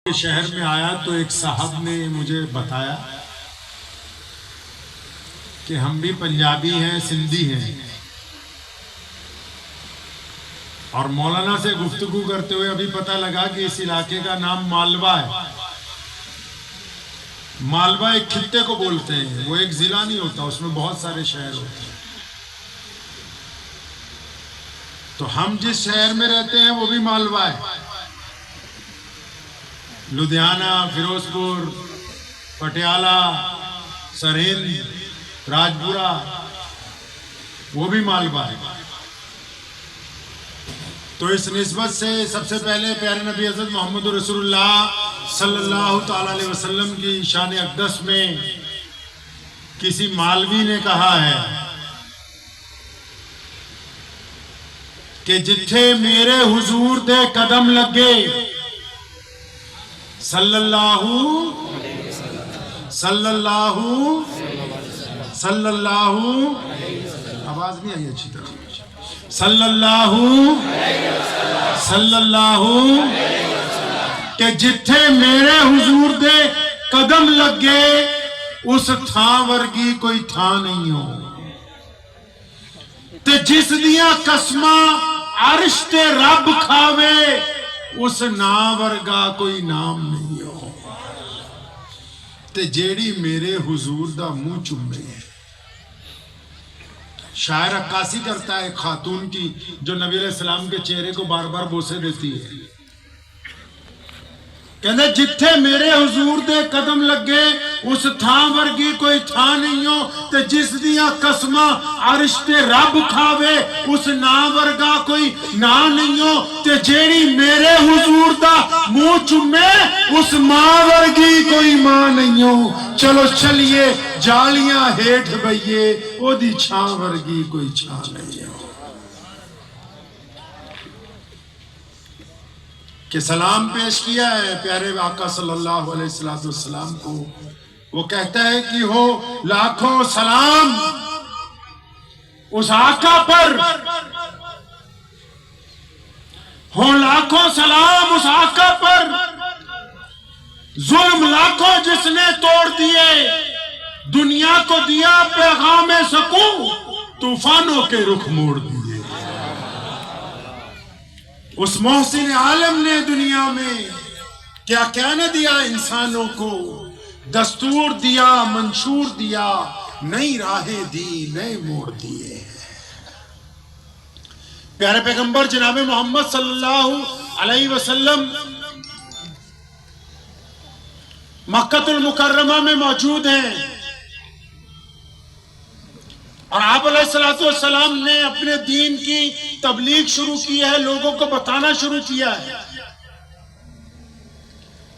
شہر میں آیا تو ایک صاحب نے مجھے بتایا کہ ہم بھی پنجابی ہیں، سندھی ہیں، اور مولانا سے گفتگو کرتے ہوئے ابھی پتہ لگا کہ اس علاقے کا نام مالوا ہے۔ مالوا ایک خطے کو بولتے ہیں، وہ ایک ضلع نہیں ہوتا، اس میں بہت سارے شہر ہوتے ہیں۔ تو ہم جس شہر میں رہتے ہیں وہ بھی مالوا ہے۔ لدھیانہ، فیروز پور، پٹیالہ، سرہند، راجپورہ، وہ بھی مالوا ہے۔ تو اس نسبت سے سب سے پہلے پیارے نبی حضرت محمد رسول اللہ صلی اللہ تعالی علیہ وسلم کی شان اقدس میں کسی مالوی نے کہا ہے کہ جتھے میرے حضور دے قدم لگے صلی اللہ آواز نہیں آئی اچھی طرح، صلی اللہ کہ جتھے میرے حضور دے قدم لگے اس تھاں ورگی کوئی تھاں نہیں ہو، تے جس دیاں قسماں عرش تے رب کھاوے اس نام ورگا کوئی نام نہیں ہو، تے جیڑی میرے حضور دا منہ چومے۔ شاعر عکاسی کرتا ہے ایک خاتون کی جو نبی علیہ السلام کے چہرے کو بار بار بوسے دیتی ہے، کہنے جتھے میرے حضور دے قدم لگے اس تھاں ورگی کوئی تھاں نہیں ہو، تے جس دیاں قسماں عرش تے رب کھاوے اس نام ورگا کوئی نام نہیں ہو، تے جیڑی میرے حضور دا منہ چومے اس ماں ورگی کوئی ماں نہیں ہو۔ چلو چلیے جالیاں ہیٹھ بئیے او دی چھاں ورگی کوئی چھاں نہیں ہو۔ کہ سلام پیش کیا ہے پیارے آقا صلی اللہ علیہ وسلم کو، وہ کہتا ہے کہ ہو لاکھوں سلام اس آقا پر، ہو لاکھوں سلام اس آقا پر، ظلم لاکھوں جس نے توڑ دیے، دنیا کو دیا پیغام سکون، طوفانوں کے رخ موڑ دیے۔ اس محسن عالم نے دنیا میں کیا کیا نہ دیا انسانوں کو، دستور دیا، منشور دیا، نئی راہیں دی، نئے موڑ دیے۔ پیارے پیغمبر جناب محمد صلی اللہ علیہ وسلم مکہ المکرمہ میں موجود ہیں، اور آپ علیہ السلام نے اپنے دین کی تبلیغ شروع کی ہے، لوگوں کو بتانا شروع کیا ہے۔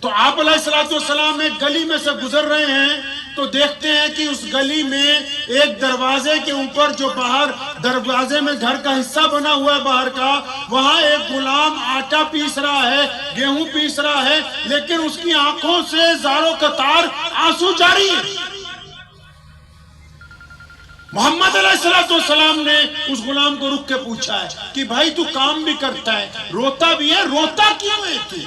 تو آپ علیہ السلام ایک گلی میں سے گزر رہے ہیں تو دیکھتے ہیں کہ اس گلی میں ایک دروازے کے اوپر جو باہر دروازے میں گھر کا حصہ بنا ہوا ہے باہر کا، وہاں ایک غلام آٹا پیس رہا ہے، گیہوں پیس رہا ہے، لیکن اس کی آنکھوں سے زاروں قطار آنسو جاری ہے۔ محمد علیہ السلام نے اس غلام کو رک کے پوچھا ہے کہ بھائی تو کام بھی کرتا ہے، روتا بھی ہے، روتا کیوں ہے تو؟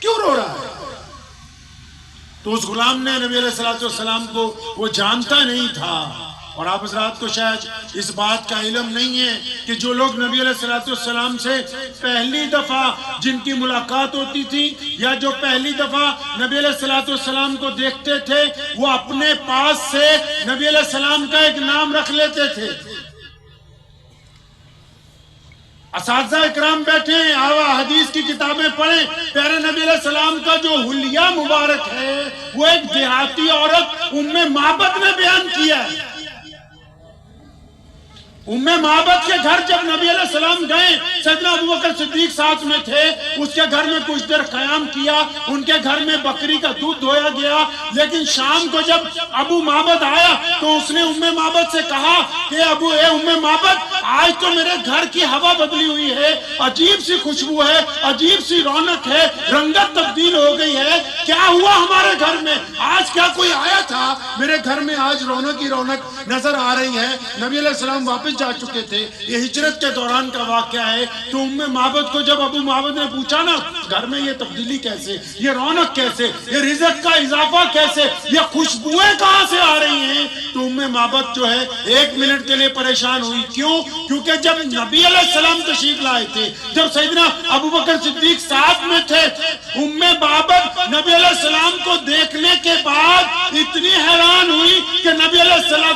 کیوں رو رہا ہے؟ تو اس غلام نے نبی علیہ السلام کو، وہ جانتا نہیں تھا، اور آپ حضرات کو شاید اس بات کا علم نہیں ہے کہ جو لوگ نبی علیہ السلام سے پہلی دفعہ جن کی ملاقات ہوتی تھی، یا جو پہلی دفعہ نبی علیہ السلام کو دیکھتے تھے، وہ اپنے پاس سے نبی علیہ السلام کا ایک نام رکھ لیتے تھے۔ اساتذہ اکرام بیٹھے ہیں، آوا حدیث کی کتابیں پڑھیں، پیارے نبی علیہ السلام کا جو حلیہ مبارک ہے وہ ایک دیہاتی عورت ام معبد نے بیان کیا ہے۔ ام معبد کے گھر جب نبی علیہ السلام گئے، سیدنا ابوبکر صدیق ساتھ میں تھے، اس کے گھر میں کچھ دیر قیام کیا، ان کے گھر میں بکری کا دودھ دھویا گیا، لیکن شام کو جب ابو معبد آیا تو اس نے ام معبد سے کہا کہ اے ام معبد، آج تو میرے گھر کی ہوا بدلی ہوئی ہے، عجیب سی خوشبو ہے، عجیب سی رونق ہے، رنگت تبدیل ہو گئی ہے، کیا ہوا ہمارے گھر میں؟ آج کیا کوئی آیا تھا میرے گھر میں؟ آج رونق ہی رونق نظر آ رہی ہے۔ نبی علیہ السلام واپس جا چکے تھے، یہ ہجرت کے دوران کا واقعہ ہے۔ تو ام معبد کو جب ابو معبد نے پوچھا نا گھر میں یہ تبدیلی کیسے، یہ رونق کیسے، یہ رزق کا اضافہ کیسے، یہ خوشبوئیں کہاں سے آ رہی ہیں، تو ام معبد جو ہے 1 منٹ کے لیے پریشان ہوئی۔ کیوں؟ کیونکہ جب نبی علیہ السلام تشریف لائے تھے، جب سیدنا ابوبکر صدیق ساتھ میں تھے، ام معبد نبی علیہ السلام کو دیکھنے کے بعد اتنی حیران ہوئی کہ نبی علیہ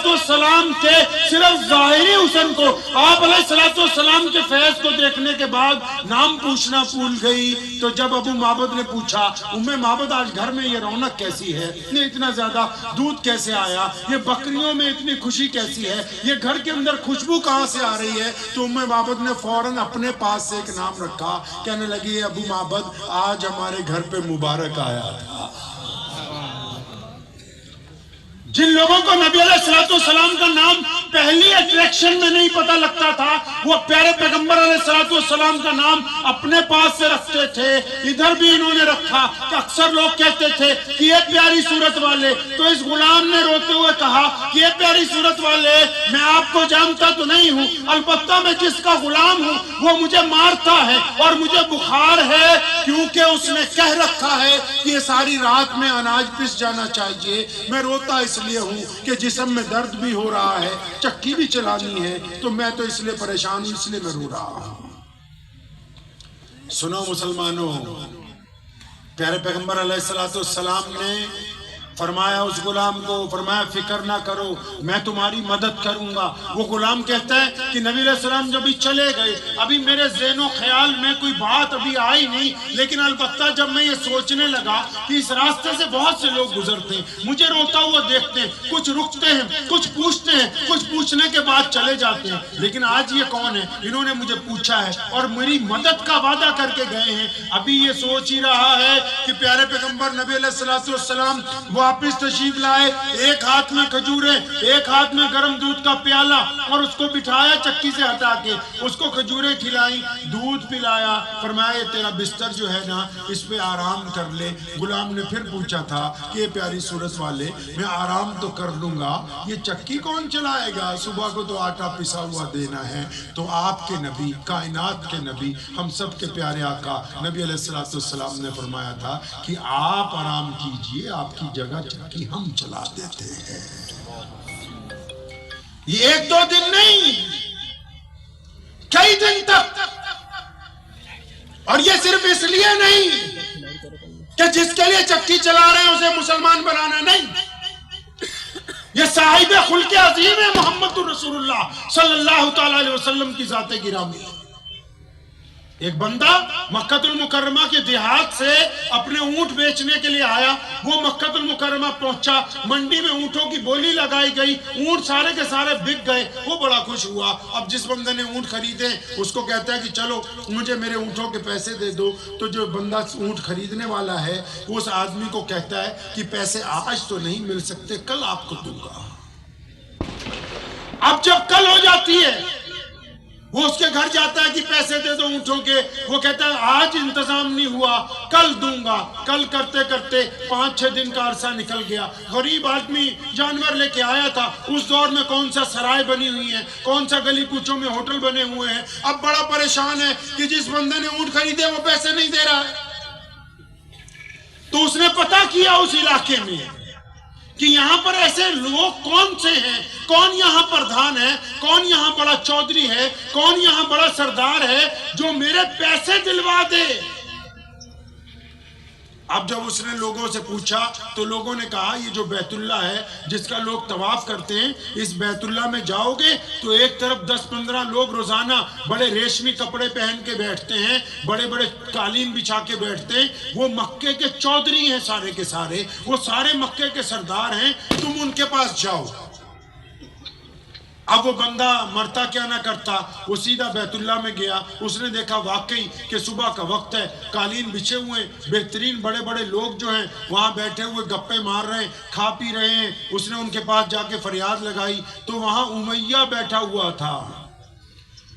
السلام کے صرف ظاہری حسن کو، آپ علیہ السلام کے فیض کو دیکھنے کے بعد نام پوچھنا بھول گئی۔ تو جب ابو معبد نے پوچھا ام معبد آج گھر میں یہ رونق کیسی ہے، اتنا زیادہ دودھ کیسے آیا، یہ بکریوں میں اتنی خوشی کیسی ہے، یہ گھر کے اندر خوشبو کہاں سے آ رہی ہے؟ تو ام معبد نے فوراً اپنے پاس سے ایک نام رکھا، کہنے لگی ابو معبد آج ہمارے گھر پہ مبارک آیا تھا۔ جن لوگوں کو نبی علیہ السلام کا نام پہلی اٹریکشن میں نہیں پتہ لگتا تھا، وہ پیارے پیغمبر علیہ السلام کا نام اپنے پاس سے رکھتے تھے۔ ادھر بھی انہوں نے رکھا کہ اکثر لوگ کہتے تھے کہ یہ پیاری صورت والے، تو اس غلام نے روتے ہوئے کہا کہ یہ پیاری صورت والے، میں آپ کو جانتا تو نہیں ہوں، البتہ میں جس کا غلام ہوں وہ مجھے مارتا ہے اور مجھے بخار ہے، کیونکہ اس نے کہہ رکھا ہے کہ یہ ساری رات میں اناج پس جانا چاہیے۔ میں روتا اس لیے ہوں کہ جسم میں درد بھی ہو رہا ہے، چکی بھی چلانی ہے، تو میں تو اس لیے پریشان ہوں، اس لیے میں رو رہا ہوں۔ سنو مسلمانوں، پیارے پیغمبر علیہ السلام نے فرمایا اس غلام کو، فرمایا فکر نہ کرو، میں تمہاری مدد کروں گا۔ وہ غلام کہتا ہے کہ نبی علیہ السلام جب بھی چلے گئے، ابھی میرے ذہن و خیال میں کوئی بات ابھی آئی نہیں، لیکن البتہ جب میں یہ سوچنے لگا کہ اس راستے سے بہت سے لوگ گزرتے ہیں، مجھے روتا ہوا دیکھتے ہیں، کچھ رکتے ہیں، کچھ پوچھتے ہیں، کچھ پوچھنے کے بعد چلے جاتے ہیں، لیکن آج یہ کون ہے؟ انہوں نے مجھے پوچھا ہے اور میری مدد کا وعدہ کر کے گئے ہیں۔ ابھی یہ سوچ ہی رہا ہے کہ پیارے پیغمبر نبی علیہ السلام واپس تشریف لائے، ایک ہاتھ میں کھجوریں، ایک ہاتھ میں گرم دودھ کا پیالہ، اور اس کو بٹھایا چکی سے ہٹا کے، اس کو کھجوریں کھلائیں، دودھ پلایا، فرمایا یہ تیرا بستر جو ہے نا اس پہ آرام کر لے۔ غلام نے پھر پوچھا تھا کہ یہ پیاری صورت والے، میں آرام تو کر لوں گا، یہ چکی کون چلائے گا؟ صبح کو تو آٹا پسا ہوا دینا ہے۔ تو آپ کے نبی، کائنات کے نبی، ہم سب کے پیارے آقا نبی علیہ السلام نے فرمایا تھا کہ آپ آرام کیجئے، آپ کی جگہ چکی ہم چلا دیتے ہیں۔ یہ 1-2 دن نہیں، کئی دن تک، اور یہ صرف اس لیے نہیں کہ جس کے لیے چکی چلا رہے ہیں اسے مسلمان بنانا نہیں، یہ صاحب خلق عظیم ہے محمد رسول اللہ صلی اللہ تعالی علیہ وسلم کی ذات گرامی۔ ایک بندہ مکہ المکرمہ کے دیہات سے اپنے اونٹ بیچنے کے لیے آیا، وہ مکہ المکرمہ پہنچا، منڈی میں اونٹوں کی بولی لگائی گئی، اونٹ سارے کے سارے بک گئے، وہ بڑا خوش ہوا۔ اب جس بندے نے اونٹ خریدے اس کو کہتا ہے کہ چلو مجھے میرے اونٹوں کے پیسے دے دو، تو جو بندہ اونٹ خریدنے والا ہے وہ اس آدمی کو کہتا ہے کہ پیسے آج تو نہیں مل سکتے، کل آپ کو دوں گا۔ اب جب کل ہو جاتی ہے، وہ اس کے گھر جاتا ہے کہ پیسے دے دو اونٹوں کے، وہ کہتا ہے آج انتظام نہیں ہوا، کل دوں گا۔ کل کرتے کرتے 5-6 دن کا عرصہ نکل گیا، غریب آدمی جانور لے کے آیا تھا۔ اس دور میں کون سا سرائے بنی ہوئی ہیں، کون سا گلی کوچوں میں ہوٹل بنے ہوئے ہیں، اب بڑا پریشان ہے کہ جس بندے نے اونٹ خریدے وہ پیسے نہیں دے رہا ہے۔ تو اس نے پتہ کیا اس علاقے میں کہ یہاں پر ایسے لوگ کون سے ہیں، کون یہاں پردھان ہے، کون یہاں بڑا چودھری ہے، کون یہاں بڑا سردار ہے جو میرے پیسے دلوا دے۔ اب جب اس نے لوگوں سے پوچھا تو لوگوں نے کہا یہ جو بیت اللہ ہے جس کا لوگ طواف کرتے ہیں، اس بیت اللہ میں جاؤ گے تو ایک طرف 10-15 لوگ روزانہ بڑے ریشمی کپڑے پہن کے بیٹھتے ہیں، بڑے بڑے قالین بچھا کے بیٹھتے ہیں، وہ مکے کے چودھری ہیں سارے کے سارے، وہ سارے مکے کے سردار ہیں، تم ان کے پاس جاؤ۔ اب وہ بندہ مرتا کیا نہ کرتا، وہ سیدھا بیت اللہ میں گیا، اس نے دیکھا واقعی کہ صبح کا وقت ہے، قالین بچھے ہوئے، بہترین بڑے بڑے لوگ جو ہیں وہاں بیٹھے ہوئے گپے مار رہے ہیں، کھا پی رہے ہیں۔ اس نے ان کے پاس جا کے فریاد لگائی تو وہاں امیہ بیٹھا ہوا تھا۔